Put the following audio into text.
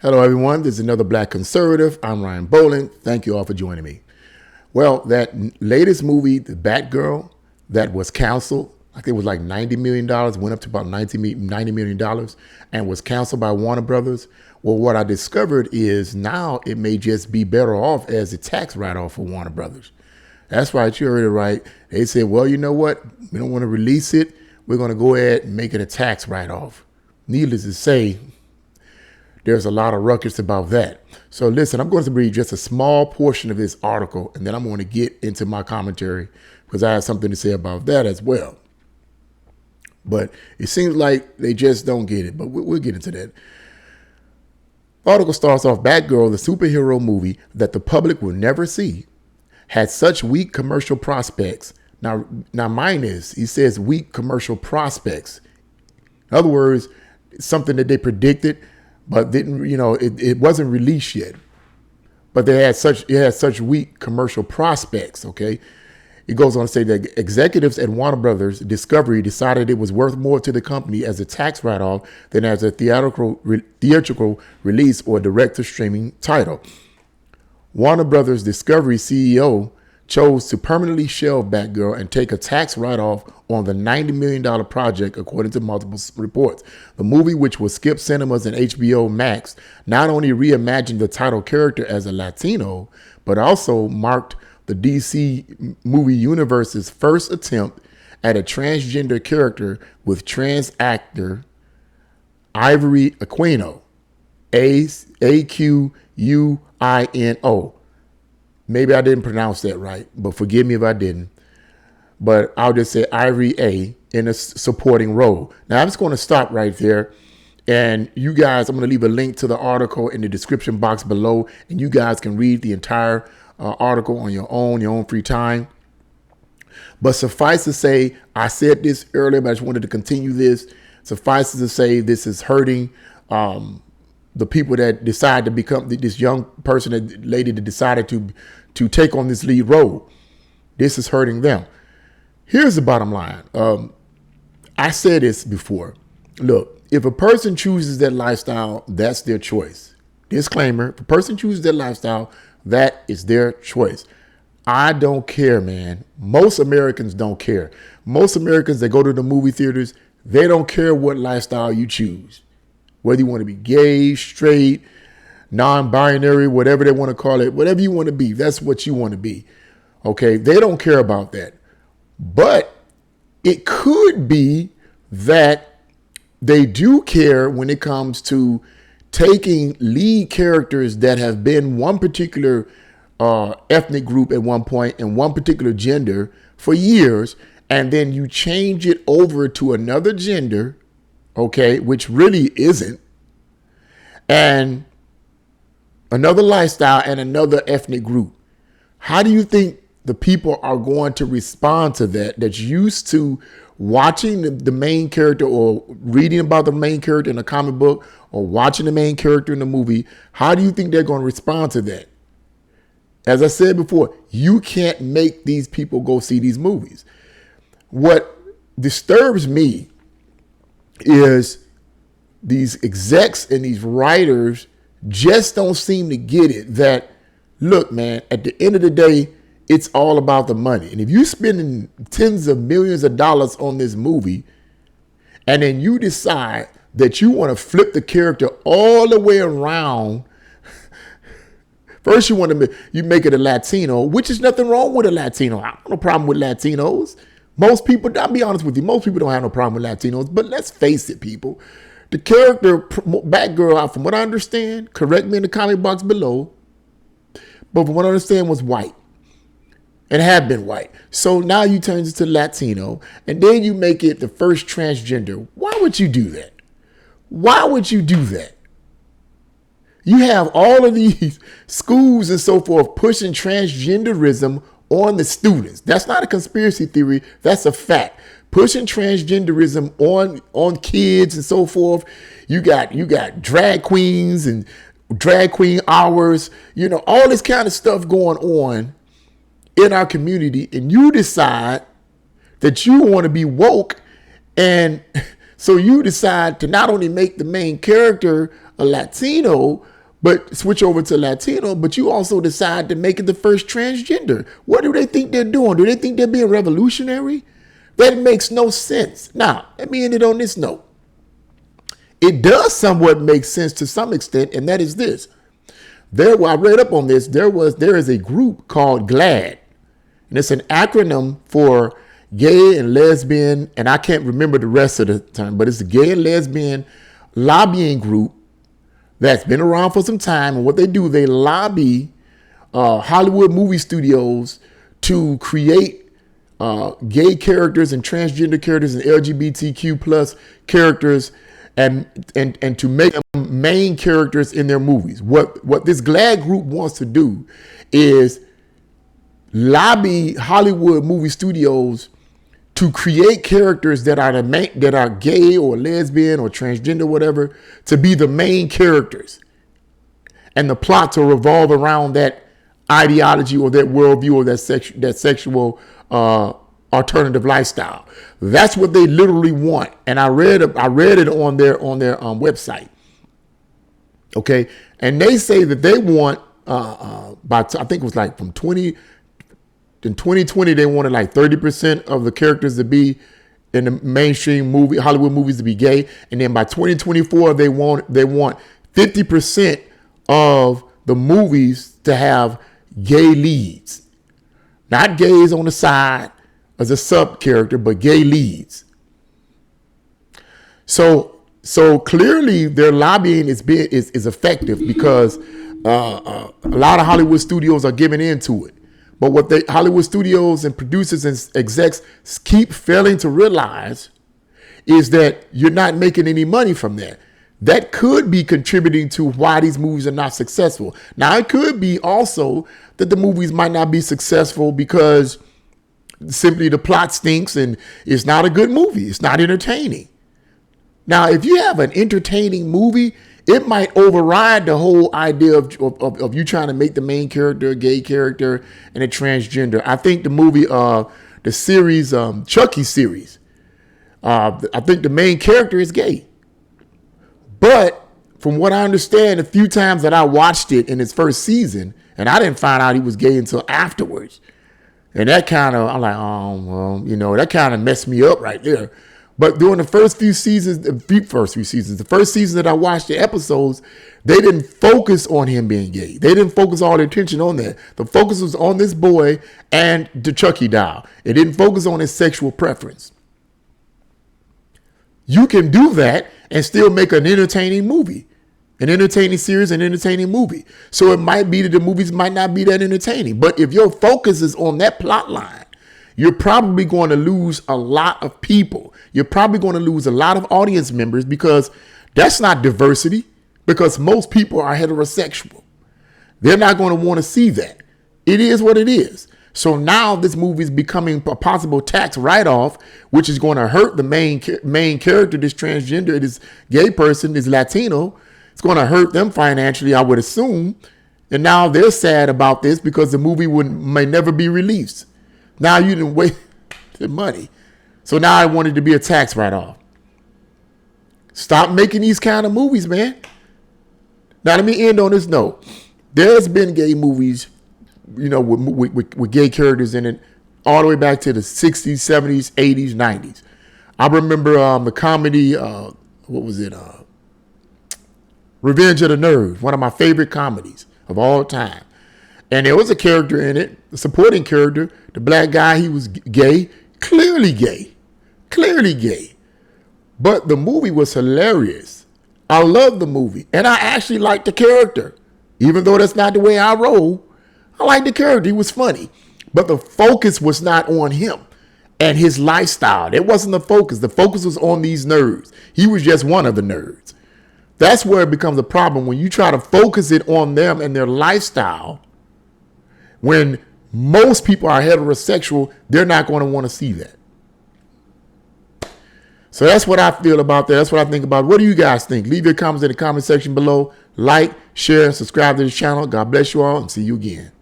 Hello, everyone. This is another Black Conservative. I'm Ryan Boland. Thank you all for joining me. Well, that latest movie, The Batgirl, that was canceled, I think it was like $90 million, went up to about $90 million, and was canceled by Warner Brothers. Well, what I discovered is now it may just be better off as a tax write-off for Warner Brothers. That's right. You heard it right. They said, well, you know what? We don't want to release it. We're going to go ahead and make it a tax write-off. Needless to say, there's a lot of ruckus about that. So listen, I'm going to read just a small portion of this article, and then I'm going to get into my commentary because I have something to say about that as well. But it seems like they just don't get it, but we'll get into that. The article starts off, Batgirl, the superhero movie that the public will never see, had such weak commercial prospects. Now mine is, he says weak commercial prospects. In other words, something that they predicted, but didn't, it wasn't released yet. But it had such weak commercial prospects, okay? It goes on to say that executives at Warner Brothers Discovery decided it was worth more to the company as a tax write-off than as a theatrical release or direct-to-streaming title. Warner Brothers Discovery CEO chose to permanently shelve Batgirl and take a tax write-off on the $90 million project, according to multiple reports. The movie, which will skip cinemas and HBO Max, not only reimagined the title character as a Latino, but also marked the DC movie universe's first attempt at a transgender character with trans actor Ivory Aquino, Aquino. Maybe I didn't pronounce that right, but forgive me if I didn't. But I'll just say Ivory A in a supporting role. Now, I'm just going to stop right there. And you guys, I'm going to leave a link to the article in the description box below. And you guys can read the entire article on your own free time. But suffice to say, I said this earlier, but I just wanted to continue this. Suffice to say, this is hurting the people that decide to become this young person, that lady that decided to take on this lead role. This is hurting them. Here's the bottom line. I said this before. Look, if a person chooses that lifestyle, that's their choice. Disclaimer, if a person chooses that lifestyle, that is their choice. I don't care, man. Most Americans don't care. Most Americans that go to the movie theaters, they don't care what lifestyle you choose. Whether you want to be gay, straight, non-binary, whatever they want to call it, whatever you want to be, that's what you want to be. Okay, they don't care about that. But it could be that they do care when it comes to taking lead characters that have been one particular ethnic group at one point and one particular gender for years, and then you change it over to another gender, okay, which really isn't, and another lifestyle and another ethnic group. How do you think the people are going to respond to that, that's used to watching the main character or reading about the main character in a comic book or watching the main character in the movie? How do you think they're going to respond to that? As I said before, you can't make these people go see these movies. What disturbs me is these execs and these writers just don't seem to get it that, look, man, at the end of the day, it's all about the money. And if you're spending tens of millions of dollars on this movie, and then you decide that you want to flip the character all the way around, first you make it a Latino, which is nothing wrong with a Latino. I have no problem with Latinos. Most people, I'll be honest with you, most people don't have no problem with Latinos, but let's face it, people. The character, Batgirl, from what I understand, correct me in the comment box below, but from what I understand was white and had been white. So now you turn it to Latino, and then you make it the first transgender. Why would you do that? Why would you do that? You have all of these schools and so forth pushing transgenderism on the students. That's not a conspiracy theory. That's a fact. Pushing transgenderism on kids and so forth. You got drag queens and drag queen hours, all this kind of stuff going on in our community, and you decide that you want to be woke, and so you decide to not only make the main character a Latino, but switch over to Latino, but you also decide to make it the first transgender. What do they think they're doing? Do they think they're being revolutionary? That makes no sense. Now, let me end it on this note. It does somewhat make sense to some extent, and that is this. I read up on this. There is a group called GLAAD, and it's an acronym for gay and lesbian, and I can't remember the rest of the term, but it's a gay and lesbian lobbying group that's been around for some time. And what they do, they lobby Hollywood movie studios to create gay characters and transgender characters and LGBTQ plus characters and to make them main characters in their movies. What this GLAAD group wants to do is lobby Hollywood movie studios to create characters that are gay or lesbian or transgender, whatever, to be the main characters, and the plot to revolve around that ideology or that worldview or that sexual alternative lifestyle. That's what they literally want, and I read it on their website. Okay, and they say that they want I think it was like in 2020, they wanted like 30% of the characters to be in the mainstream Hollywood movies to be gay. And then by 2024, they want 50% of the movies to have gay leads. Not gays on the side as a sub character, but gay leads. So clearly their lobbying is effective because a lot of Hollywood studios are giving into it. But what Hollywood studios and producers and execs keep failing to realize is that you're not making any money from that. That could be contributing to why these movies are not successful. Now, it could be also that the movies might not be successful because simply the plot stinks and it's not a good movie. It's not entertaining. Now, if you have an entertaining movie, it might override the whole idea of you trying to make the main character a gay character and a transgender. I think the movie, the series, Chucky series, I think the main character is gay. But from what I understand, a few times that I watched it in its first season, and I didn't find out he was gay until afterwards. And that kind of, I'm like, oh, well, that kind of messed me up right there. But during the first few seasons, the first season that I watched the episodes, they didn't focus on him being gay. They didn't focus all their attention on that. The focus was on this boy and the Chucky doll. It didn't focus on his sexual preference. You can do that and still make an entertaining movie, an entertaining series, an entertaining movie. So it might be that the movies might not be that entertaining. But if your focus is on that plot line, you're probably going to lose a lot of people. You're probably going to lose a lot of audience members because that's not diversity, because most people are heterosexual. They're not going to want to see that. It is what it is. So now this movie is becoming a possible tax write-off, which is going to hurt the main character, this transgender, this gay person, this Latino. It's going to hurt them financially, I would assume. And now they're sad about this because the movie may never be released. Now you didn't waste the money. So now I want it to be a tax write-off. Stop making these kind of movies, man. Now let me end on this note. There's been gay movies, with gay characters in it all the way back to the 60s, 70s, 80s, 90s. I remember the comedy, what was it? Revenge of the Nerds, one of my favorite comedies of all time. And there was a character in it, a supporting character, the black guy, he was gay, clearly gay. But the movie was hilarious. I loved the movie. And I actually liked the character. Even though that's not the way I roll, I liked the character. He was funny. But the focus was not on him and his lifestyle. That wasn't the focus. The focus was on these nerds. He was just one of the nerds. That's where it becomes a problem when you try to focus it on them and their lifestyle. When most people are heterosexual, they're not going to want to see that. So that's what I feel about that. That's what I think about it. What do you guys think? Leave your comments in the comment section below. Like, share, subscribe to the channel. God bless you all and see you again.